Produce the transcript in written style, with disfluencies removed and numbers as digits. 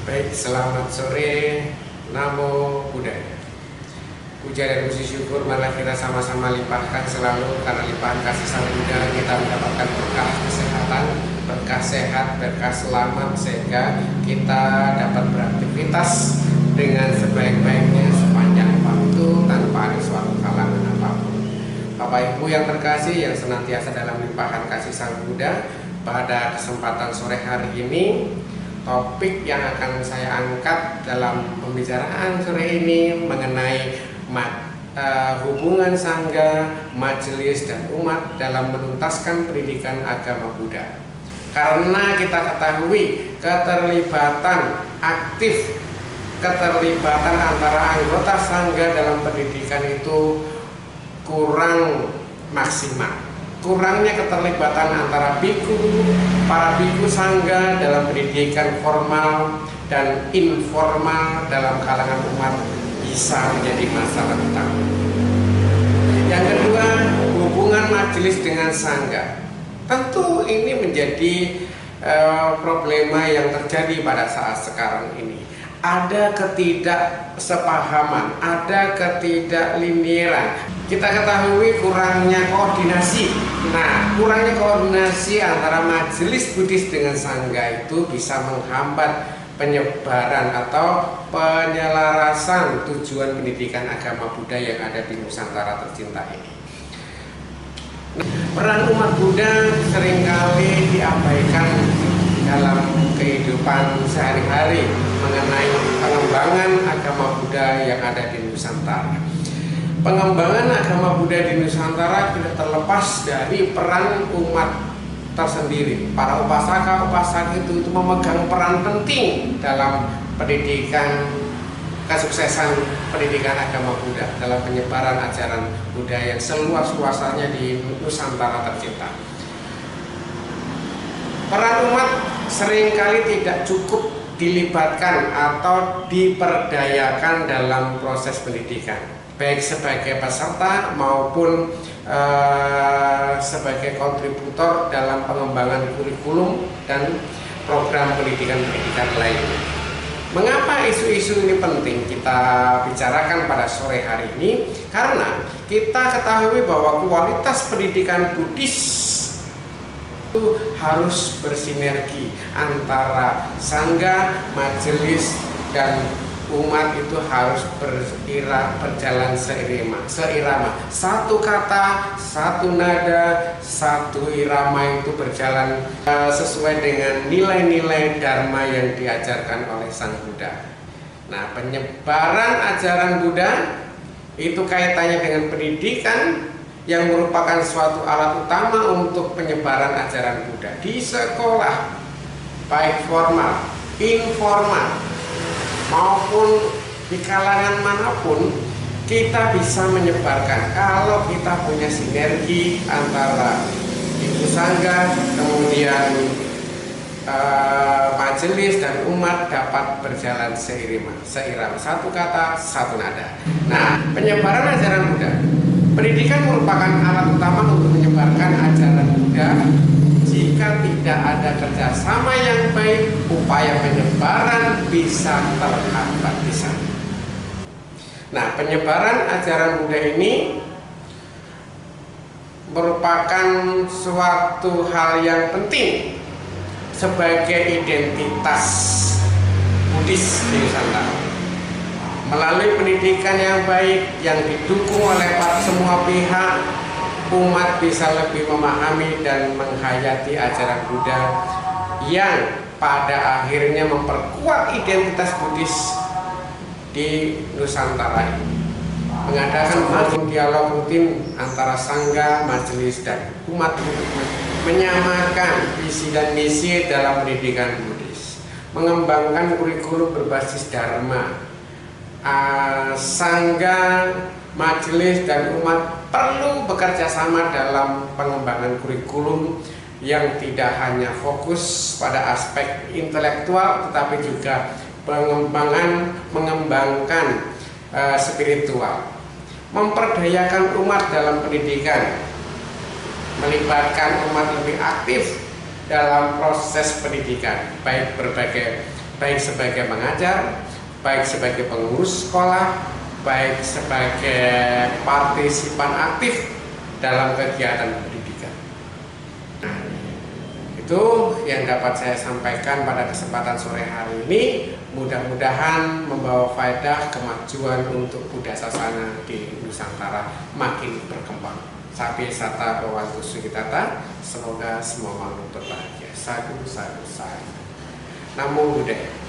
Baik, selamat sore. Namo Buddhaya. Puja dan puji syukur marilah kita sama-sama limpahkan selalu, karena limpahan kasih Sang Buddha kita mendapatkan berkah kesehatan, berkah sehat, berkah selamat, sehingga kita dapat beraktivitas dengan sebaik-baiknya sepanjang waktu tanpa ada suatu halangan apapun. Bapak Ibu yang terkasih yang senantiasa dalam limpahan kasih Sang Buddha, pada kesempatan sore hari ini, topik yang akan saya angkat dalam pembicaraan sore ini mengenai hubungan sangga, majelis, dan umat dalam menuntaskan pendidikan agama Buddha. Karena kita ketahui keterlibatan aktif, keterlibatan antara anggota sangga dalam pendidikan itu kurang maksimal. Kurangnya keterlibatan antara biku, para biku sangga dalam pendidikan formal dan informal dalam kalangan umat bisa menjadi masalah utama. Yang kedua, hubungan majelis dengan sangga. Tentu ini menjadi problema yang terjadi pada saat sekarang ini. Ada ketidaksepahaman, ada ketidakliniran. Kita ketahui kurangnya koordinasi. Nah, kurangnya koordinasi antara majelis Buddhis dengan sangga itu bisa menghambat penyebaran atau penyelarasan tujuan pendidikan agama Buddha yang ada di Nusantara tercinta ini. Peran umat Buddha seringkali diabaikan dalam kehidupan sehari-hari mengenai pengembangan agama Buddha yang ada di Nusantara. Pengembangan agama Buddha di Nusantara tidak terlepas dari peran umat tersendiri. Para upasaka itu memegang peran penting dalam pendidikan, kesuksesan pendidikan agama Buddha, dalam penyebaran ajaran Buddha yang seluas-luasnya di Nusantara tercinta. Peran umat seringkali tidak cukup dilibatkan atau diperdayakan dalam proses pendidikan, baik sebagai peserta maupun sebagai kontributor dalam pengembangan kurikulum dan program pendidikan lainnya. Mengapa isu-isu ini penting kita bicarakan pada sore hari ini? Karena kita ketahui bahwa kualitas pendidikan Buddhis itu harus bersinergi antara sangga, majelis, dan umat itu harus berjalan seirama. Satu kata, satu nada, satu irama itu berjalan sesuai dengan nilai-nilai dharma yang diajarkan oleh Sang Buddha. Nah, penyebaran ajaran Buddha itu kaitannya dengan pendidikan yang merupakan suatu alat utama untuk penyebaran ajaran Buddha di sekolah, baik formal, informal, maupun di kalangan manapun. Kita bisa menyebarkan kalau kita punya sinergi antara ibu sangga, kemudian majelis dan umat dapat berjalan seirama. Satu kata, satu nada. Nah, penyebaran ajaran Buddha, pendidikan merupakan alat utama untuk menyebarkan ajaran Buddha. Jika tidak ada kerjasama yang baik, upaya penyebaran bisa terhambat di sana. Nah, penyebaran ajaran Buddha ini merupakan suatu hal yang penting sebagai identitas Buddhis di Nusantara. Melalui pendidikan yang baik yang didukung oleh semua pihak, umat bisa lebih memahami dan menghayati ajaran Buddha yang pada akhirnya memperkuat identitas Buddhis di Nusantara ini. Mengadakan dialog rutin antara sangga, majelis, dan umat untuk menyamakan visi dan misi dalam pendidikan Buddhis, mengembangkan kurikulum berbasis dharma. Sangga, majelis, dan umat perlu bekerja sama dalam pengembangan kurikulum yang tidak hanya fokus pada aspek intelektual, tetapi juga mengembangkan spiritual, memperdayakan umat dalam pendidikan, melibatkan umat lebih aktif dalam proses pendidikan, baik berbagai baik sebagai mengajar, baik sebagai pengurus sekolah, baik sebagai partisipan aktif dalam kegiatan pendidikan. Nah, itu yang dapat saya sampaikan pada kesempatan sore hari ini. Mudah-mudahan membawa faedah kemajuan untuk Buddha Sasana di Nusantara makin berkembang. Sabi sata bawantu sugitata, semoga semua makhluk berbahagia. Sadhu, sadhu, sadhu. Namo Buddhaya.